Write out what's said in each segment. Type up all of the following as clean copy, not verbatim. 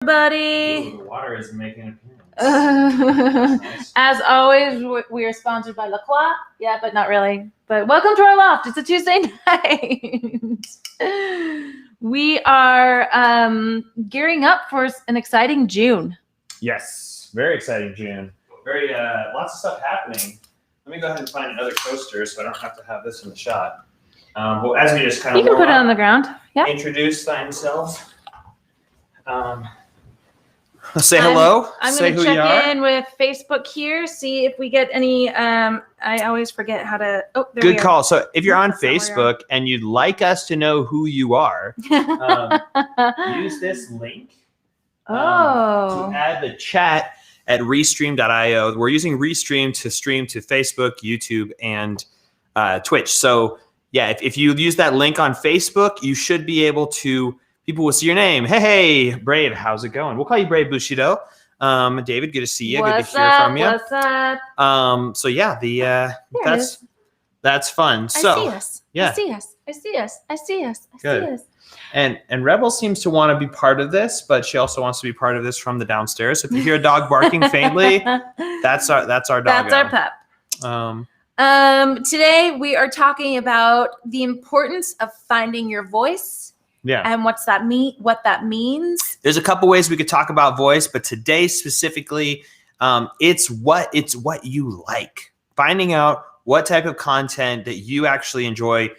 Everybody. Ooh, the water is making an appearance. Nice. As always, we are sponsored by La Croix. Yeah, but not really. But welcome to our loft. It's a Tuesday night. We are gearing up for an exciting June. Yes, very exciting June. Very lots of stuff happening. Let me go ahead and find another coaster so I don't have to have this in the shot. Well, as we just kind of you can put it on the ground. Yeah. Introduce themselves. Say hello. I'm Say going who to you are. check in with Facebook here, see if we get any. I always forget how to. Oh, there we Good are. call. So if you're on That's not where you are. Facebook and you'd like us to know who you are, use this link to add the chat at restream.io. We're using Restream to stream to Facebook, YouTube, and Twitch. So yeah, if you use that link on Facebook, you should be able to. People will see your name. Hey, Brave, how's it going? We'll call you Brave Bushido. David, good to see you. What's good to hear up? from you. What's up? So yeah, that's fun. So I see us. yeah. I see us. I see us. I see us. I Good. see us. And Rebel seems to want to be part of this, but she also wants to be part of this from the downstairs. If you hear a dog barking faintly, that's our dog. That's our pup. Today we are talking about the importance of finding your voice. Yeah. And what that means. There's a couple ways we could talk about voice, but today specifically, it's what you like. Finding out what type of content that you actually enjoy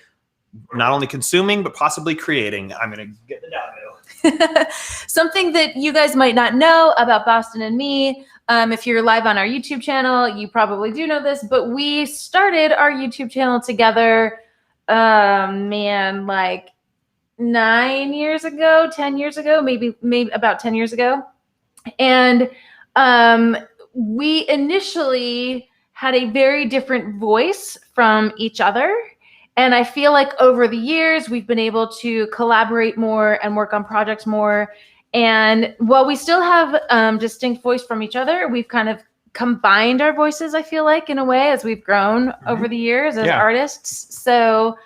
not only consuming, but possibly creating. I'm going to get the doggo. Something that you guys might not know about Boston and me. If you're live on our YouTube channel, you probably do know this, but we started our YouTube channel together, like 9 years ago, 10 years ago, maybe about 10 years ago. And we initially had a very different voice from each other. And I feel like over the years, we've been able to collaborate more and work on projects more. And while we still have distinct voice from each other, we've kind of combined our voices, I feel like, in a way, as we've grown over the years as artists. So,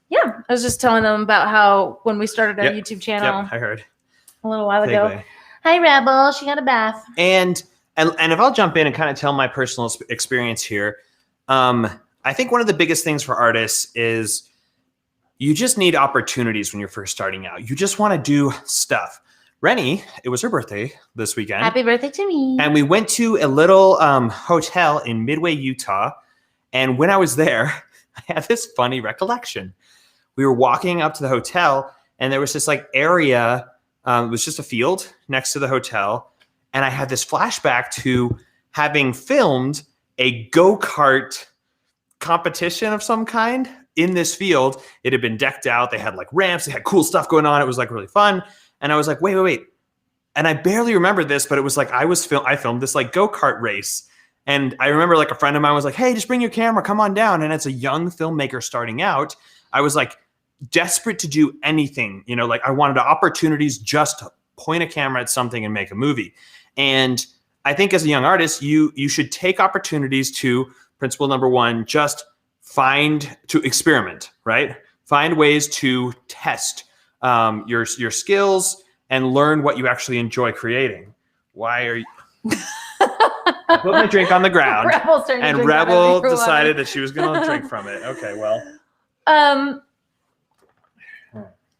yeah, I was just telling them about how when we started our YouTube channel, I heard a little while ago. Hi, Rebel. She got a bath. And if I'll jump in and kind of tell my personal experience here, I think one of the biggest things for artists is you just need opportunities when you're first starting out. You just want to do stuff. Rennie, it was her birthday this weekend. Happy birthday to me. And we went to a little hotel in Midway, Utah. And when I was there, I had this funny recollection. We were walking up to the hotel and there was this like area, it was just a field next to the hotel. And I had this flashback to having filmed a go-kart competition of some kind in this field. It had been decked out. They had like ramps. They had cool stuff going on. It was like really fun. And I was like, wait. And I barely remember this, but it was like I filmed this like go-kart race. And I remember like a friend of mine was like, hey, just bring your camera. Come on down. And as a young filmmaker starting out, I was like desperate to do anything. You know, like I wanted opportunities just to point a camera at something and make a movie. And I think as a young artist, you should take opportunities to, principle number one, just to experiment, right? Find ways to test your skills and learn what you actually enjoy creating. Why are you... I put my drink on the ground, and Rebel decided that she was going to drink from it. Okay, well.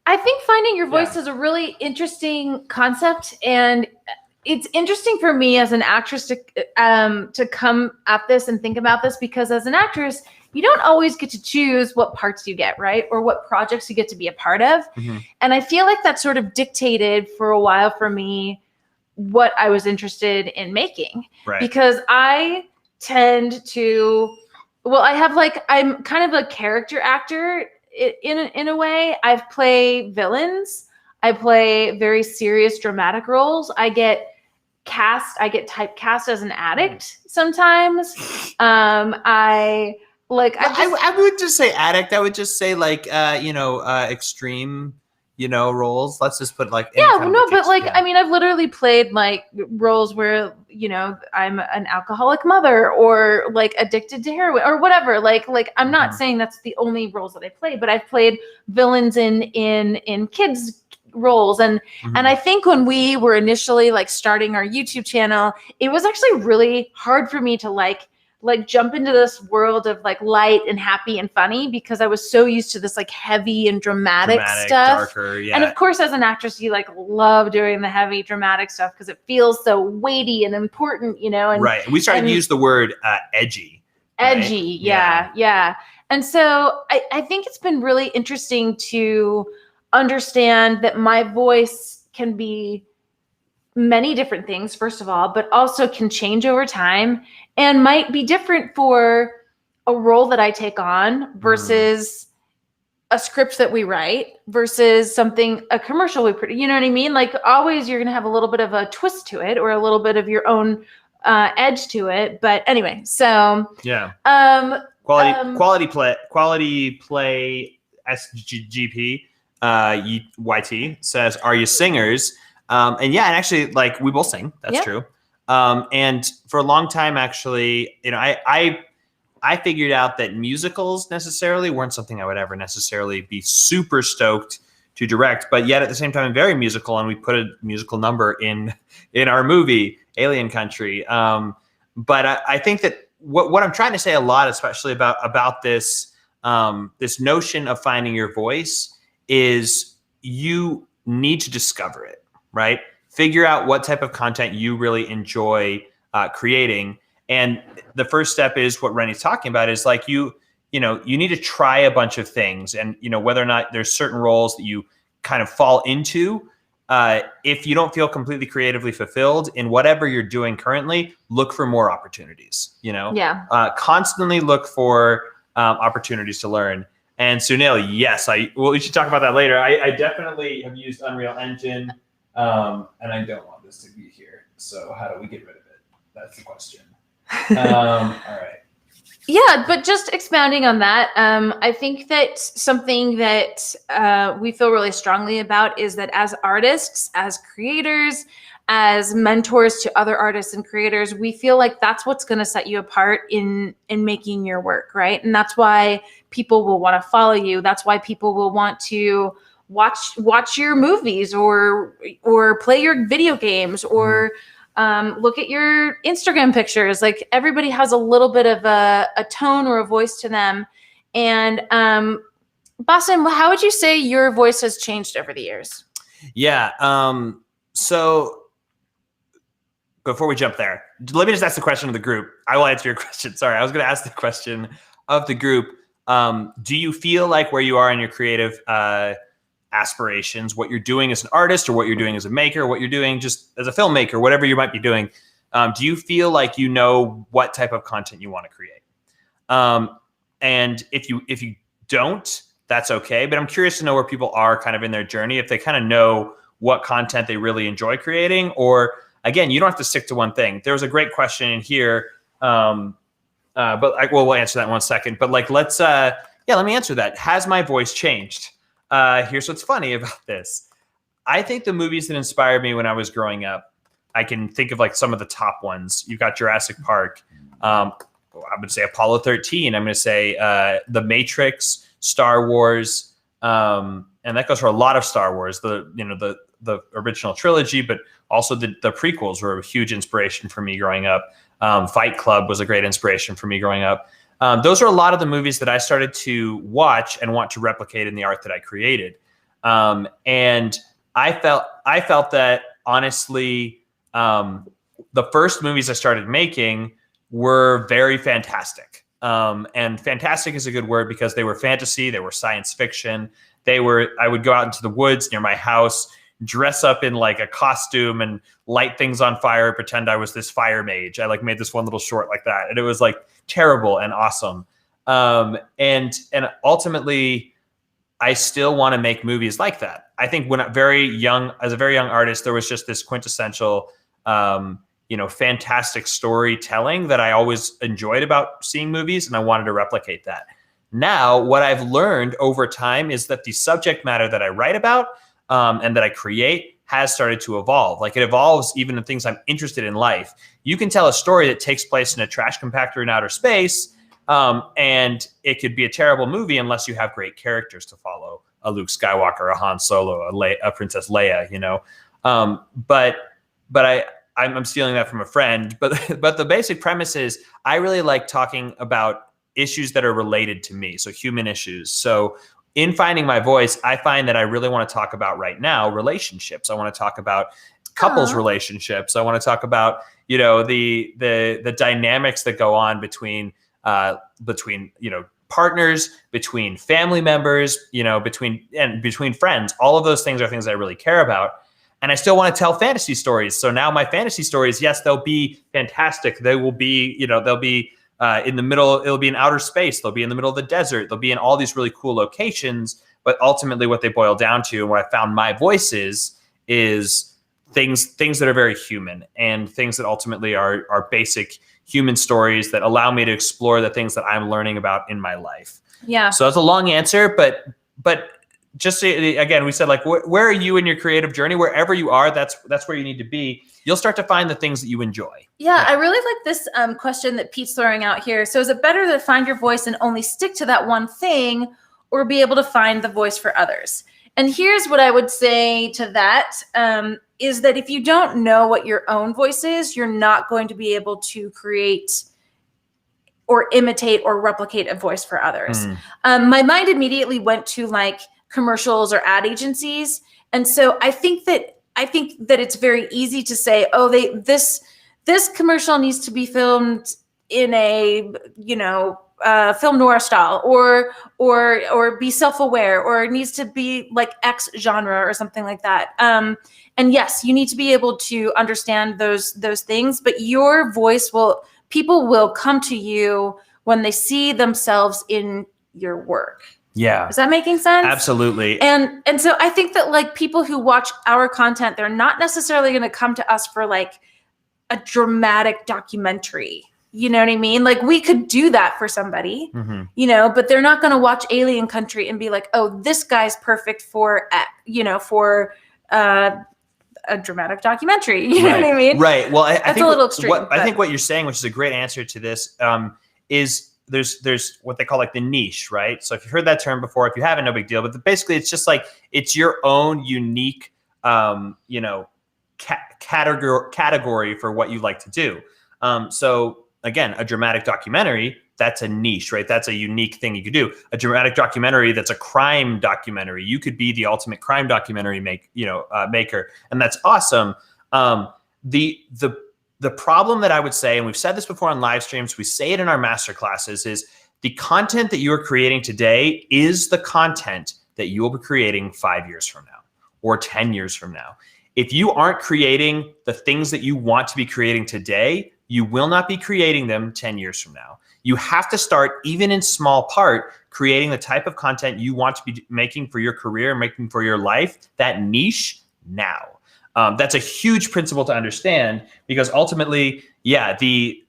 I think finding your voice is a really interesting concept, and it's interesting for me as an actress to come at this and think about this, because as an actress, you don't always get to choose what parts you get, right? Or what projects you get to be a part of. Mm-hmm. And I feel like that sort of dictated for a while for me what I was interested in making. Right. Because I tend to, I'm kind of a character actor in a way. I play villains. I play very serious, dramatic roles. I get typecast as an addict sometimes. I would just say addict. I would just say extreme, roles. Let's just put like I mean, I've literally played like roles where I'm an alcoholic mother or like addicted to heroin or whatever. Like I'm not saying that's the only roles that I play, but I've played villains in kids roles. And I think when we were initially like starting our YouTube channel, it was actually really hard for me to like jump into this world of like light and happy and funny, because I was so used to this like heavy and dramatic stuff. Darker, yeah. And of course, as an actress, you like love doing the heavy dramatic stuff because it feels so weighty and important, you know? And, right. And we started to use the word edgy. Edgy. Right? Yeah. And so I think it's been really interesting to understand that my voice can be many different things, first of all, but also can change over time and might be different for a role that I take on versus a script that we write versus a commercial we produce. You know what I mean? Like always you're going to have a little bit of a twist to it or a little bit of your own edge to it. But anyway, so yeah. Quality play SGP YT says, are you singers? And yeah, and actually, like we both sing. That's true. And for a long time, actually, you know, I figured out that musicals necessarily weren't something I would ever necessarily be super stoked to direct, but yet at the same time, I'm very musical, and we put a musical number in our movie Alien Country. But I think that what I'm trying to say a lot, especially about this this notion of finding your voice, is you need to discover it. Right? Figure out what type of content you really enjoy creating. And the first step is what Rennie's talking about is like, you need to try a bunch of things, and, you know, whether or not there's certain roles that you kind of fall into, if you don't feel completely creatively fulfilled in whatever you're doing currently, look for more opportunities, you know, constantly look for opportunities to learn. And Sunil, yes, we should talk about that later. I definitely have used Unreal Engine. And I don't want this to be here. So how do we get rid of it? That's the question. All right. Yeah, but just expounding on that, I think that something that we feel really strongly about is that as artists, as creators, as mentors to other artists and creators, we feel like that's what's going to set you apart in making your work, right? And that's why people will want to follow you. That's why people will want to watch your movies or play your video games or look at your Instagram pictures. Like everybody has a little bit of a tone or a voice to them. And Boston, how would you say your voice has changed over the years? Yeah. So before we jump there, let me just ask the question of the group. I will answer your question. Sorry, I was going to ask the question of the group. Do you feel like where you are in your creative aspirations, what you're doing as an artist or what you're doing as a maker, or what you're doing just as a filmmaker, whatever you might be doing, do you feel like you know what type of content you want to create? And if you don't, that's okay. But I'm curious to know where people are kind of in their journey, if they kind of know what content they really enjoy creating, or again, you don't have to stick to one thing. There was a great question in here, but we'll answer that in 1 second. But like, let me answer that. Has my voice changed? Here's what's funny about this. I think the movies that inspired me when I was growing up, I can think of like some of the top ones. You've got Jurassic Park. I would say Apollo 13. I'm going to say The Matrix, Star Wars, and that goes for a lot of Star Wars. The original trilogy, but also the prequels were a huge inspiration for me growing up. Fight Club was a great inspiration for me growing up. Those are a lot of the movies that I started to watch and want to replicate in the art that I created. And I felt that honestly, the first movies I started making were very fantastic. And fantastic is a good word because they were fantasy, they were science fiction. I would go out into the woods near my house, dress up in like a costume and light things on fire, pretend I was this fire mage. I like made this one little short like that. And it was like terrible and awesome. And ultimately I still want to make movies like that. I think as a very young artist, there was just this quintessential, fantastic storytelling that I always enjoyed about seeing movies, and I wanted to replicate that. Now, what I've learned over time is that the subject matter that I write about and that I create has started to evolve. Like it evolves even in things I'm interested in life. You can tell a story that takes place in a trash compactor in outer space, and it could be a terrible movie unless you have great characters to follow a Luke Skywalker, a Han Solo, a Princess Leia, you know. But I'm stealing that from a friend. But the basic premise is I really like talking about issues that are related to me, so human issues. So in finding my voice, I find that I really want to talk about right now relationships. I want to talk about couples relationships. I want to talk about, you know, the dynamics that go on between you know, partners, between family members, you know, between friends. All of those things are things I really care about. And I still want to tell fantasy stories. So now my fantasy stories, yes, they'll be fantastic. They will be, you know, they'll be in the middle, it'll be in outer space. They'll be in the middle of the desert. They'll be in all these really cool locations. But ultimately what they boil down to, and what I found my voice is things that are very human, and things that ultimately are basic human stories that allow me to explore the things that I'm learning about in my life. Yeah. So that's a long answer, but just again, we said, like, where are you in your creative journey? Wherever you are, that's where you need to be. You'll start to find the things that you enjoy. Yeah, I really like this question that Pete's throwing out here. So is it better to find your voice and only stick to that one thing, or be able to find the voice for others? And here's what I would say to that, is that if you don't know what your own voice is, you're not going to be able to create or imitate or replicate a voice for others. My mind immediately went to like commercials or ad agencies. And so I think that it's very easy to say, oh, this commercial needs to be filmed in a, you know, film noir style, or be self-aware, or it needs to be like X genre or something like that. And yes, you need to be able to understand those things, but your voice people will come to you when they see themselves in your work. Yeah. Is that making sense? Absolutely. And so I think that like people who watch our content, they're not necessarily going to come to us for like a dramatic documentary. You know what I mean? Like we could do that for somebody, you know, but they're not going to watch Alien Country and be like, oh, this guy's perfect for, you know, for a dramatic documentary. You know what I mean? Right. Well, I think a little extreme. I think what you're saying, which is a great answer to this, is there's what they call like the niche, right? So if you've heard that term before, if you haven't, no big deal. But basically, it's just like it's your own unique, you know, category for what you like to do. So again, a dramatic documentary, that's a niche, right? That's a unique thing you could do. A dramatic documentary that's a crime documentary, you could be the ultimate crime documentary maker, and that's awesome. The problem that I would say, and we've said this before on live streams, we say it in our master classes, is the content that you are creating today is the content that you will be creating 5 years from now or 10 years from now. If you aren't creating the things that you want to be creating today, you will not be creating them 10 years from now. You have to start, even in small part, creating the type of content you want to be making for your career, making for your life, that niche now. That's a huge principle to understand, because ultimately, yeah, the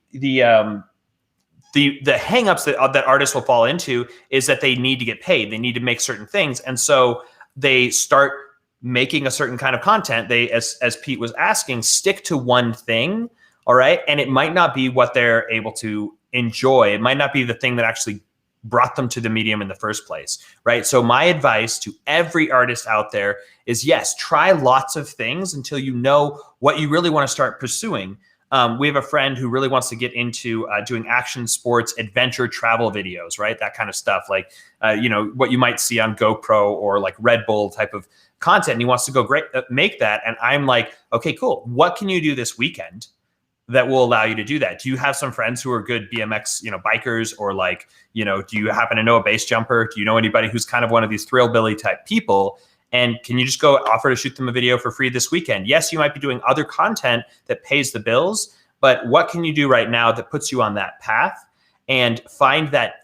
hangups that artists will fall into is that they need to get paid. They need to make certain things. And so they start making a certain kind of content. They, as Pete was asking, stick to one thing. All right. And it might not be what they're able to enjoy. It might not be the thing that actually brought them to the medium in the first place. Right. So my advice to every artist out there is, yes, try lots of things until you know what you really want to start pursuing. We have a friend who really wants to get into doing action sports, adventure, travel videos, right? That kind of stuff, like, you know, what you might see on GoPro or like Red Bull type of content. And he wants to go make that. And I'm like, okay, cool. What can you do this weekend that will allow you to do that? Do you have some friends who are good BMX, you know, bikers, or like, you know, do you happen to know a base jumper? Do you know anybody who's kind of one of these Thrillbilly type people? And can you just go offer to shoot them a video for free this weekend? Yes, you might be doing other content that pays the bills, but what can you do right now that puts you on that path? And find that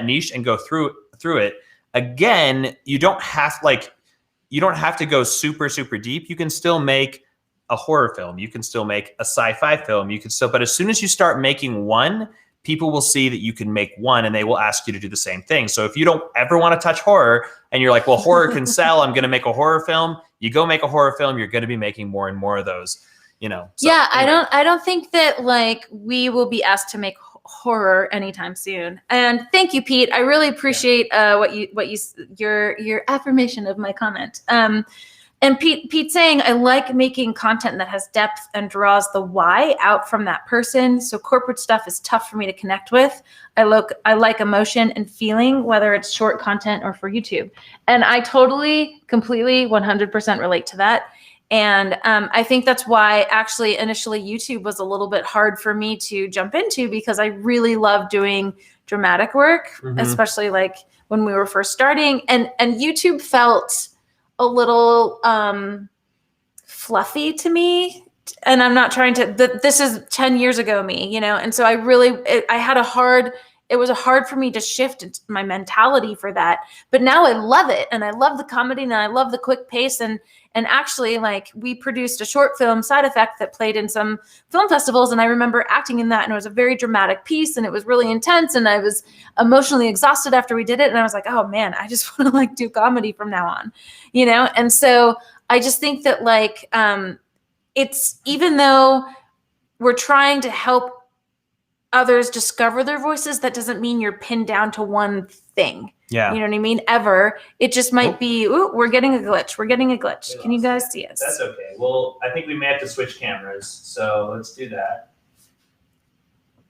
niche and go through it. Again, you don't have to go super, super deep. You can still make a horror film. You can still make a sci-fi film. But as soon as you start making one, people will see that you can make one, and they will ask you to do the same thing. So if you don't ever want to touch horror and you're like, well, horror can sell, I'm going to make a horror film. You go make a horror film, you're going to be making more and more of those, you know. So, yeah. anyway. I don't think that like we will be asked to make horror anytime soon. And thank you, Pete. I really appreciate your affirmation of my comment. And Pete saying, I like making content that has depth and draws the why out from that person. So corporate stuff is tough for me to connect with. I like emotion and feeling, whether it's short content or for YouTube. And I totally, completely, 100% relate to that. And I think that's why actually initially YouTube was a little bit hard for me to jump into, because I really love doing dramatic work, especially like when we were first starting. And YouTube felt a little fluffy to me. And I'm not trying to, this is 10 years ago me, and so it was hard for me to shift my mentality for that. But now I love it. And I love the comedy and I love the quick pace. And actually, like, we produced a short film, Side Effect, that played in some film festivals. And I remember acting in that, and it was a very dramatic piece, and it was really intense. And I was emotionally exhausted after we did it. And I was like, oh man, I just want to like do comedy from now on, And so I just think that like, it's, even though we're trying to help others discover their voices, that doesn't mean you're pinned down to one thing. Yeah. You know what I mean? Ever. It just might be, we're getting a glitch. We're getting a glitch. Can you guys see us? That's okay. Well, I think we may have to switch cameras. So let's do that.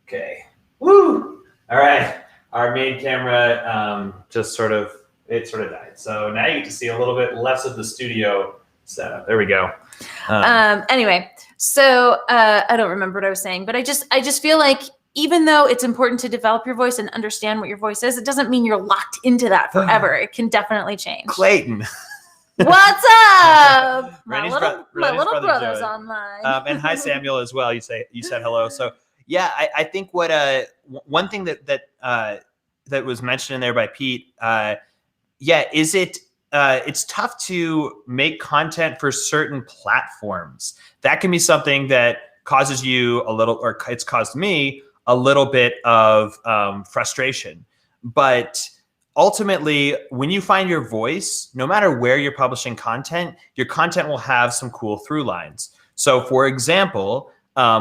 Okay. Woo! All right. Our main camera just sort of died. So now you get to see a little bit less of the studio setup. There we go. Anyway, so I don't remember what I was saying, but I just feel like, even though it's important to develop your voice and understand what your voice is, it doesn't mean you're locked into that forever. It can definitely change. Clayton. What's up? My little brother's Joey. online. And hi, Samuel, as well. You said hello. So yeah, I think what one thing that was mentioned in there by Pete, is it's tough to make content for certain platforms. That can be something that causes you a little, or it's caused me a little bit of frustration. But ultimately, when you find your voice, no matter where you're publishing content, your content will have some cool through lines. So for example,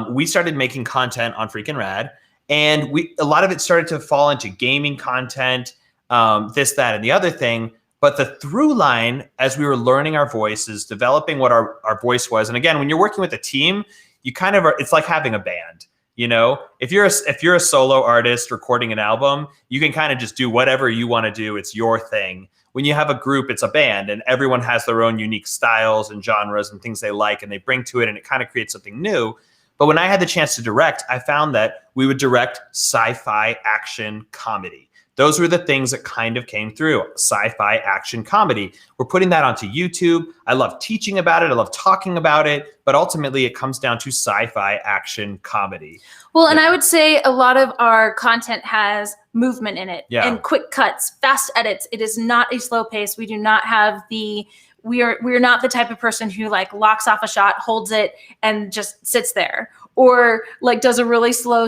we started making content on Freakin' Rad, and a lot of it started to fall into gaming content, this, that, and the other thing. But the through line, as we were learning our voices, developing what our voice was, and again, when you're working with a team, you kind of it's like having a band. If you're a solo artist recording an album, you can kind of just do whatever you want to do. It's your thing. When you have a group, it's a band, and everyone has their own unique styles and genres and things they like, and they bring to it, and it kind of creates something new. But when I had the chance to direct, I found that we would direct sci-fi, action, comedy. Those were the things that kind of came through. Sci-fi, action, comedy. We're putting that onto YouTube. I love teaching about it. I love talking about it. But ultimately, it comes down to sci-fi, action, comedy. Well, and I would say a lot of our content has movement in it, and quick cuts, fast edits. It is not a slow pace. We do not have we are not the type of person who like locks off a shot, holds it, and just sits there, or like does a really slow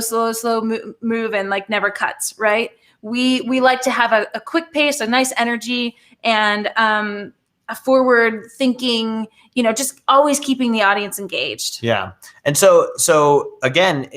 move and like never cuts, right? We like to have a quick pace, a nice energy, and a forward thinking, just always keeping the audience engaged. Yeah. And so again,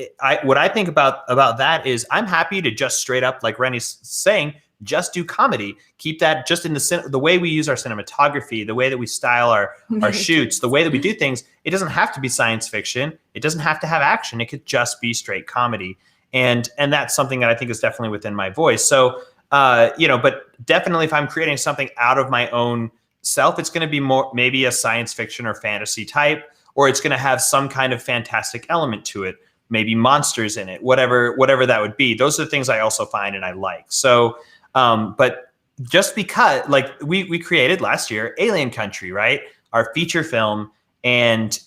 what I think about that is I'm happy to just straight up, like Rennie's saying, just do comedy. Keep that just in the way we use our cinematography, the way that we style our shoots, the way that we do things. It doesn't have to be science fiction. It doesn't have to have action. It could just be straight comedy. And that's something that I think is definitely within my voice. So, but definitely if I'm creating something out of my own self, it's going to be more maybe a science fiction or fantasy type, or it's going to have some kind of fantastic element to it, maybe monsters in it, whatever that would be. Those are the things I also find and I like. So, but just because, like we created last year, Alien Country, right? Our feature film. And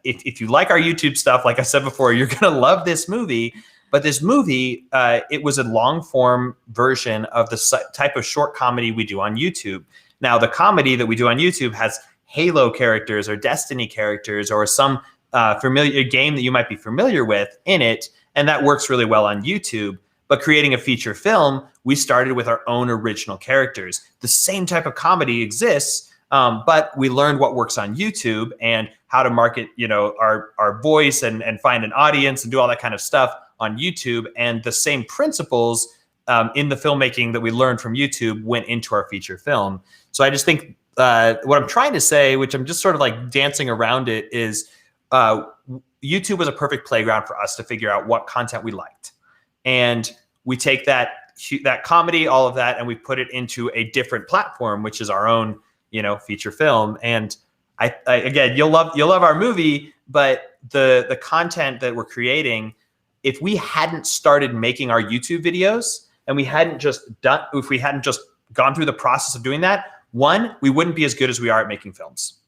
if you like our YouTube stuff, like I said before, you're going to love this movie. But this movie, it was a long form version of the type of short comedy we do on YouTube. Now, the comedy that we do on YouTube has Halo characters or Destiny characters or some familiar game that you might be familiar with in it. And that works really well on YouTube. But creating a feature film, we started with our own original characters. The same type of comedy exists, but we learned what works on YouTube and how to market, our voice and find an audience and do all that kind of stuff on YouTube, and the same principles in the filmmaking that we learned from YouTube went into our feature film. So I just think what I'm trying to say, which I'm just sort of like dancing around it, is YouTube was a perfect playground for us to figure out what content we liked. And we take that comedy, all of that, and we put it into a different platform, which is our own, feature film. And I again, you'll love our movie, but the content that we're creating, if we hadn't started making our YouTube videos and if we hadn't just gone through the process of doing that, one, we wouldn't be as good as we are at making films.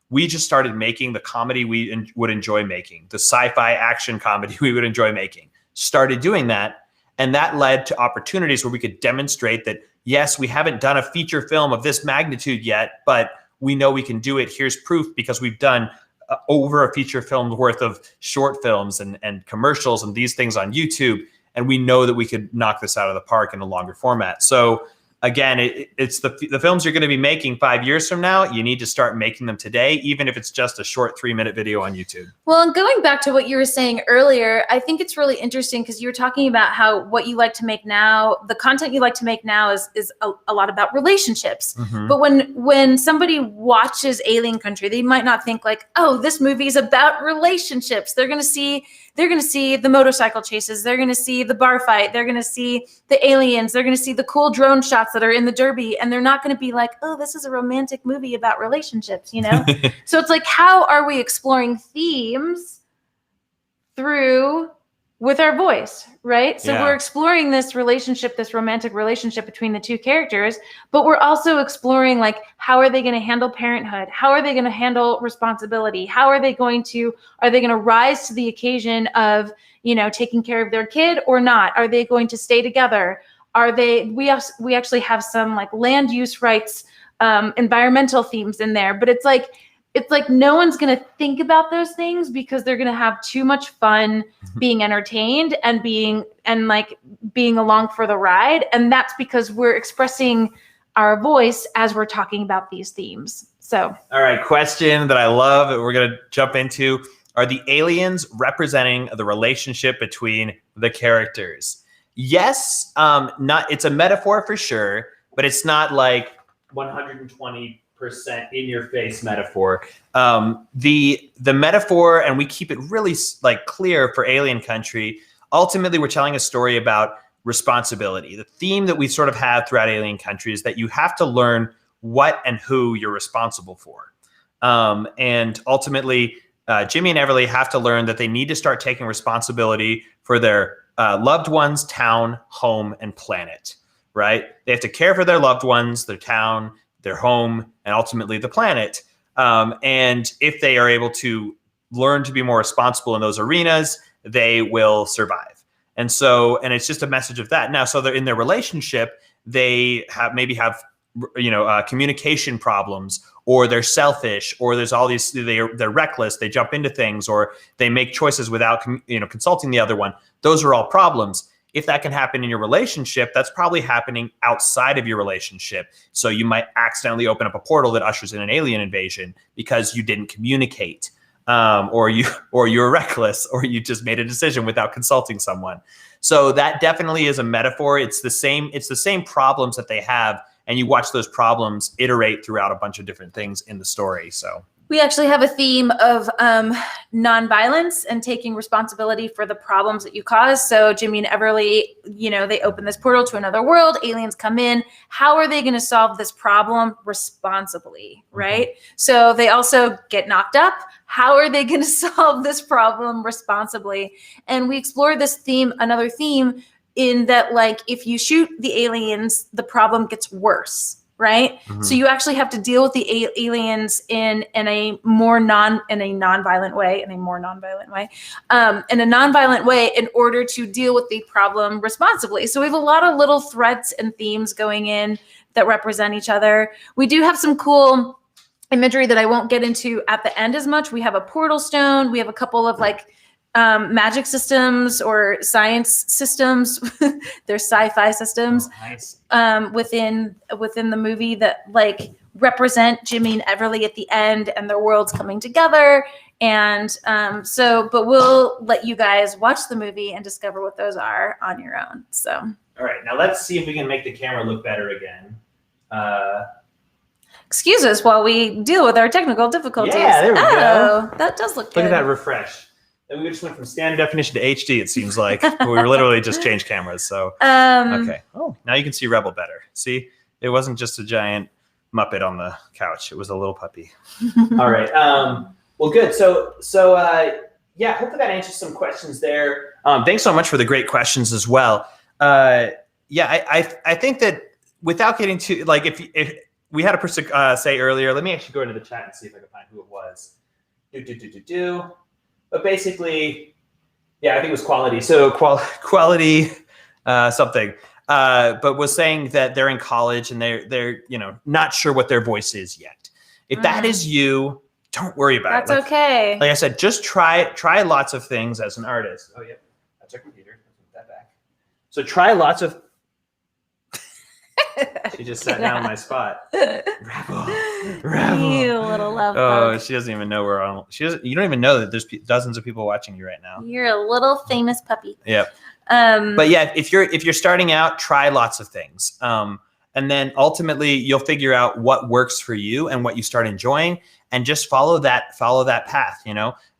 We just started making the comedy we would enjoy making, the sci-fi action comedy we would enjoy making, started doing that. And that led to opportunities where we could demonstrate that, yes, we haven't done a feature film of this magnitude yet, but we know we can do it. Here's proof, because we've done over a feature film's worth of short films and commercials and these things on YouTube. And we know that we could knock this out of the park in a longer format. So again, it's the films you're going to be making 5 years from now. You need to start making them today, even if it's just a short 3-minute video on YouTube. Well, and going back to what you were saying earlier, I think it's really interesting because you were talking about how what you like to make now, the content you like to make now is a lot about relationships. Mm-hmm. But when somebody watches Alien Country, they might not think like, oh, this movie is about relationships. They're going to see the motorcycle chases. They're going to see the bar fight. They're going to see the aliens. They're going to see the cool drone shots that are in the Derby. And they're not going to be like, oh, this is a romantic movie about relationships, So it's like, how are we exploring themes with our voice, right? So we're exploring this romantic relationship between the two characters, but we're also exploring like, how are they going to handle parenthood? How are they going to handle responsibility? How are they going to rise to the occasion of, taking care of their kid or not? Are they going to stay together? We actually have some like land use rights, environmental themes in there, but it's like no one's going to think about those things because they're going to have too much fun being entertained and being along for the ride. And that's because we're expressing our voice as we're talking about these themes. So, all right, question that I love that we're going to jump into. Are the aliens representing the relationship between the characters? Yes, it's a metaphor for sure, but it's not like 120% in your face metaphor. The metaphor, and we keep it really like clear for Alien Country. Ultimately, we're telling a story about responsibility. The theme that we sort of have throughout Alien Country is that you have to learn what and who you're responsible for. And ultimately, Jimmy and Everly have to learn that they need to start taking responsibility for their loved ones, town, home, and planet, right? They have to care for their loved ones, their town, their home, and ultimately the planet. And if they are able to learn to be more responsible in those arenas, they will survive. And it's just a message of that. Now, so they're in their relationship, they have communication problems, or they're selfish, or there's all these, they're reckless, they jump into things, or they make choices without, consulting the other one. Those are all problems. If that can happen in your relationship, that's probably happening outside of your relationship. So you might accidentally open up a portal that ushers in an alien invasion because you didn't communicate, or you were reckless, or you just made a decision without consulting someone. So that definitely is a metaphor. It's the same problems that they have, and you watch those problems iterate throughout a bunch of different things in the story. So we actually have a theme of nonviolence and taking responsibility for the problems that you cause. So Jimmy and Everly, they open this portal to another world. Aliens come in. How are they going to solve this problem responsibly, right? Mm-hmm. So they also get knocked up. How are they going to solve this problem responsibly? And we explore this theme, another theme, in that, like, if you shoot the aliens, the problem gets worse. Right. Mm-hmm. So you actually have to deal with the aliens in a non-violent way in order to deal with the problem responsibly. So we have a lot of little threads and themes going in that represent each other. We do have some cool imagery that I won't get into at the end as much. We have a portal stone. We have a couple of magic systems or science systems. They're sci-fi systems. Oh, nice. Within the movie that represent Jimmy and Everly at the end and their worlds coming together. And but we'll let you guys watch the movie and discover what those are on your own. So. All right, now let's see if we can make the camera look better again. Excuse us while we deal with our technical difficulties. Yeah, there we go. That does look good. Look at that refresh. And we just went from standard definition to HD, it seems like. We literally just changed cameras. So, okay. Oh, now you can see Rebel better. See, it wasn't just a giant Muppet on the couch. It was a little puppy. All right. Well, good. So yeah, hopefully that answers some questions there. Thanks so much for the great questions as well. Yeah, I think that without getting too, like, if we had a person say earlier, let me actually go into the chat and see if I can find who it was. But basically, yeah, I think it was quality. So quality something. But was saying that they're in college and they're not sure what their voice is yet. If that is you, don't worry about it. That's okay. Like I said, just try lots of things as an artist. Oh yeah, that's our computer. Put that back. So try lots of. She just sat down on my spot. Rebel. You little love bug. She doesn't even know we're on. You don't even know that there's dozens of people watching you right now. You're a little famous puppy. Yep. But yeah, if you're starting out, try lots of things. And then ultimately you'll figure out what works for you and what you start enjoying, and just follow that path,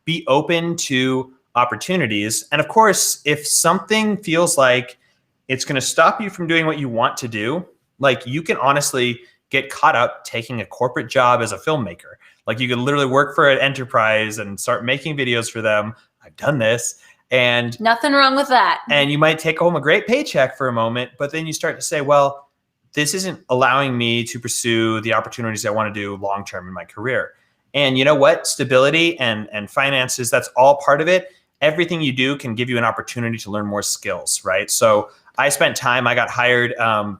be open to opportunities. And of course, if something feels like it's going to stop you from doing what you want to do, like, you can honestly get caught up taking a corporate job as a filmmaker. Like, you can literally work for an enterprise and start making videos for them. I've done this. And nothing wrong with that. And you might take home a great paycheck for a moment, but then you start to say, well, this isn't allowing me to pursue the opportunities I want to do long-term in my career. And you know what? Stability and finances, that's all part of it. Everything you do can give you an opportunity to learn more skills, right? So I got hired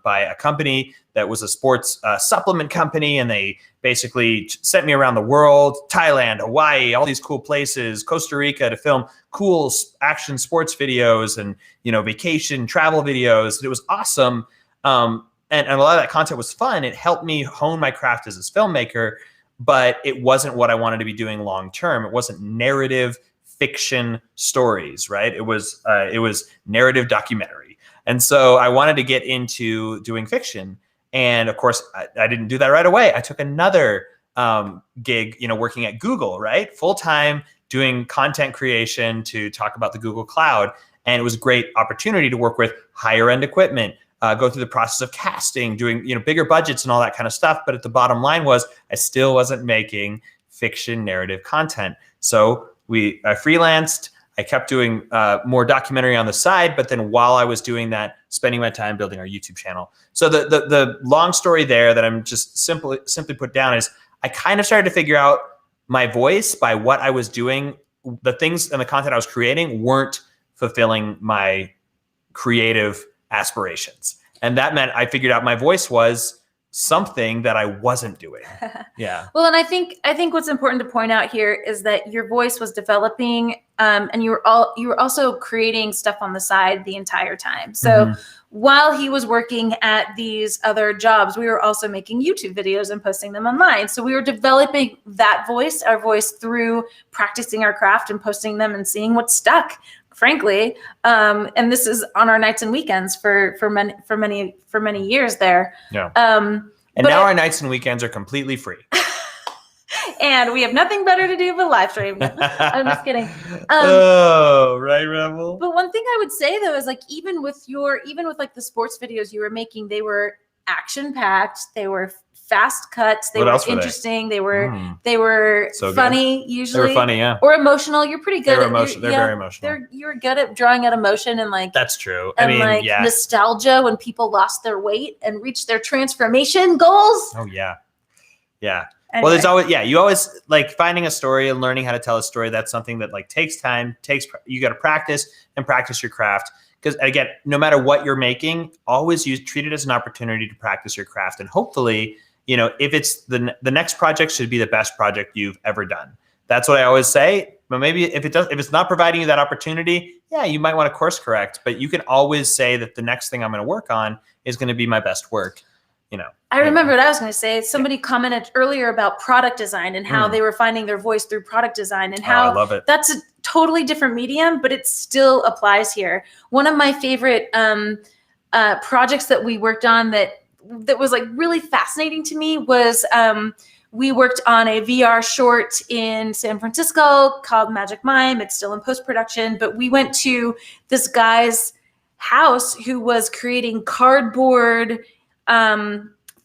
by a company that was a sports supplement company, and they basically sent me around the world, Thailand, Hawaii, all these cool places, Costa Rica, to film cool action sports videos and, vacation travel videos. It was awesome. And a lot of that content was fun. It helped me hone my craft as a filmmaker, but it wasn't what I wanted to be doing long term. It wasn't narrative fiction stories, right? It was narrative documentary. And so I wanted to get into doing fiction. And of course, I didn't do that right away. I took another gig, working at Google, right? Full-time, doing content creation to talk about the Google Cloud. And it was a great opportunity to work with higher end equipment, go through the process of casting, doing, bigger budgets and all that kind of stuff. But at the bottom line was, I still wasn't making fiction narrative content. So I freelanced. I kept doing more documentary on the side, but then while I was doing that, spending my time building our YouTube channel. So the long story there that I'm just simply put down is, I kind of started to figure out my voice by what I was doing. The things and the content I was creating weren't fulfilling my creative aspirations. And that meant I figured out my voice was something that I wasn't doing. Yeah. Well, and I think what's important to point out here is that your voice was developing, and you were also creating stuff on the side the entire time. So while he was working at these other jobs, we were also making YouTube videos and posting them online. So we were developing our voice through practicing our craft and posting them and seeing what stuck, frankly. And this is on our nights and weekends for many years there. Yeah. And now our nights and weekends are completely free. And we have nothing better to do but live stream. I'm just kidding. Right, Rebel. But one thing I would say though is, like, even with like the sports videos you were making, they were action packed. They were fast cuts. They were interesting. They were so funny. Good. Usually they were funny, yeah. Or emotional. You're pretty good. They're very emotional. You're good at drawing out emotion and like. That's true. Nostalgia when people lost their weight and reached their transformation goals. Oh yeah, yeah. Anyway. Well, there's always you always like finding a story and learning how to tell a story. That's something that like takes time. You got to practice your craft. Because again, no matter what you're making, always treat it as an opportunity to practice your craft. And hopefully, if it's the next project should be the best project you've ever done. That's what I always say. But maybe if it's not providing you that opportunity, yeah, you might want to course correct. But you can always say that the next thing I'm going to work on is going to be my best work. I remember what I was going to say. Somebody commented earlier about product design and how they were finding their voice through product design, and how I love it. That's a totally different medium, but it still applies here. One of my favorite projects that we worked on that was like really fascinating to me was we worked on a VR short in San Francisco called Magic Mime. It's still in post-production, but we went to this guy's house who was creating cardboard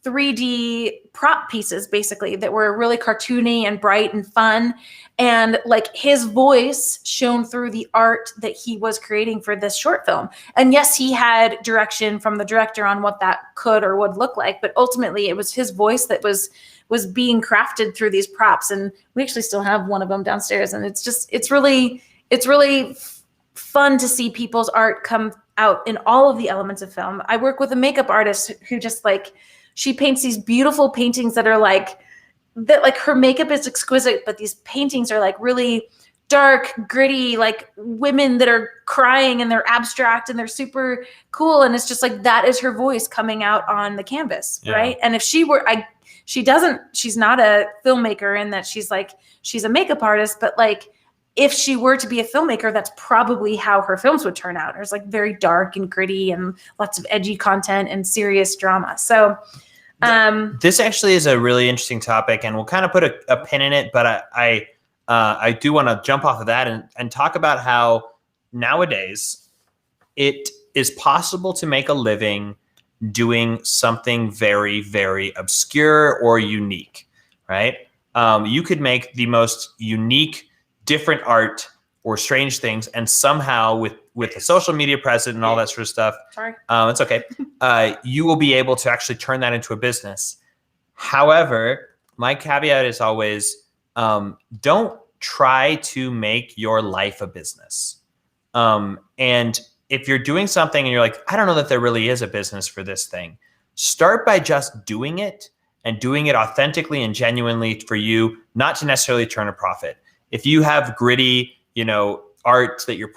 3D prop pieces, basically, that were really cartoony and bright and fun. And like his voice shone through the art that he was creating for this short film. And yes, he had direction from the director on what that could or would look like, but ultimately it was his voice that was being crafted through these props. And we actually still have one of them downstairs. And it's really fun to see people's art come out in all of the elements of film. I work with a makeup artist who just like, she paints these beautiful paintings that are like her makeup is exquisite, but these paintings are like really dark, gritty, like women that are crying, and they're abstract and they're super cool. And it's just like, that is her voice coming out on the canvas. Yeah. Right. And if she's not a filmmaker in that she's a makeup artist, but like, if she were to be a filmmaker, that's probably how her films would turn out. It's like very dark and gritty and lots of edgy content and serious drama. So this actually is a really interesting topic, and we'll kind of put a pin in it, but I do want to jump off of that and talk about how nowadays it is possible to make a living doing something very, very obscure or unique, right? You could make the most unique, different art or strange things, and somehow with the social media present and all that sort of stuff, it's okay. You will be able to actually turn that into a business. However, my caveat is always, don't try to make your life a business. And if you're doing something and you're like, I don't know that there really is a business for this thing, start by just doing it and doing it authentically and genuinely for you, not to necessarily turn a profit. If you have gritty, art that you're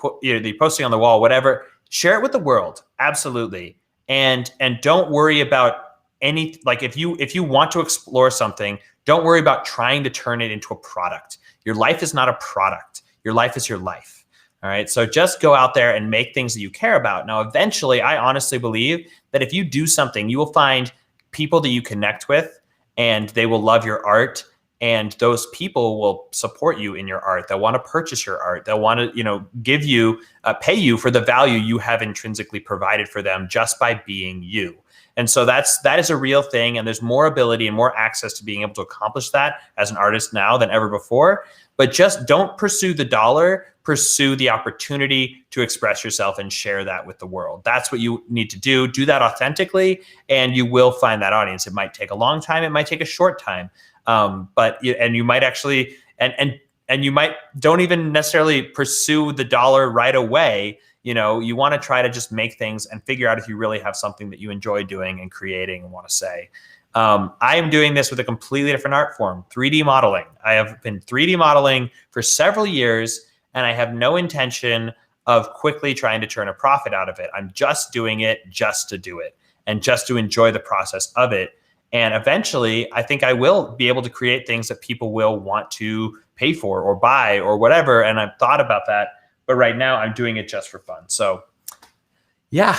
posting on the wall, whatever, share it with the world. Absolutely. And don't worry about if you want to explore something, don't worry about trying to turn it into a product. Your life is not a product. Your life is your life. All right. So just go out there and make things that you care about. Now, eventually, I honestly believe that if you do something, you will find people that you connect with, and they will love your art. And those people will support you in your art. They'll want to purchase your art. They'll want to, give you, pay you for the value you have intrinsically provided for them just by being you. And so that is a real thing. And there's more ability and more access to being able to accomplish that as an artist now than ever before. But just don't pursue the dollar, pursue the opportunity to express yourself and share that with the world. That's what you need to do. Do that authentically, and you will find that audience. It might take a long time. It might take a short time. But you might actually, and you might don't even necessarily pursue the dollar right away. You want to try to just make things and figure out if you really have something that you enjoy doing and creating and want to say. I am doing this with a completely different art form, 3D modeling. I have been 3D modeling for several years, and I have no intention of quickly trying to turn a profit out of it. I'm just doing it just to do it and just to enjoy the process of it. And eventually, I think I will be able to create things that people will want to pay for or buy or whatever. And I've thought about that. But right now, I'm doing it just for fun. So, yeah,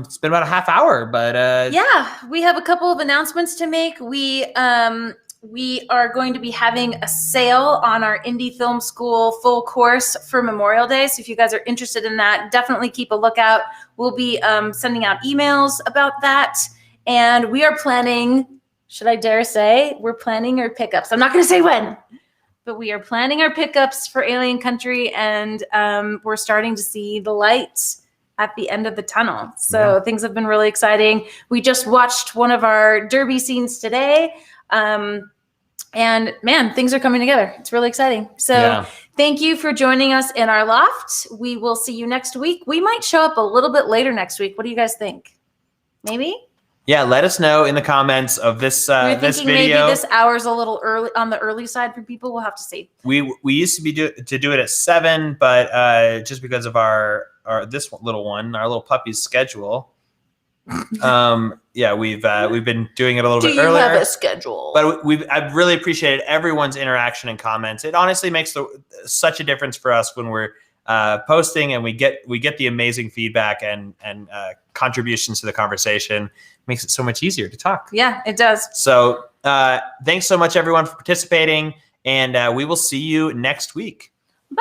it's been about a half hour. But yeah, we have a couple of announcements to make. We are going to be having a sale on our Indie Film School full course for Memorial Day. So if you guys are interested in that, definitely keep a lookout. We'll be sending out emails about that. And we are planning, should I dare say, we're planning our pickups. I'm not going to say when, but we are planning our pickups for Alien Country, and we're starting to see the light at the end of the tunnel. So things have been really exciting. We just watched one of our derby scenes today. And man, things are coming together. It's really exciting. So thank you for joining us in our loft. We will see you next week. We might show up a little bit later next week. What do you guys think? Maybe? Yeah, let us know in the comments of this this video. Maybe this hour's a little early on the early side for people. We'll have to see. We used to do it at 7, but just because of our this little one, our little puppy's schedule, Yeah, we've been doing it a little Do bit you earlier. have a schedule? But I've really appreciated everyone's interaction and comments. It honestly makes such a difference for us when we're posting and we get the amazing feedback and contributions to the conversation. It makes it so much easier to talk. Yeah, it does. So thanks so much, everyone, for participating, and we will see you next week.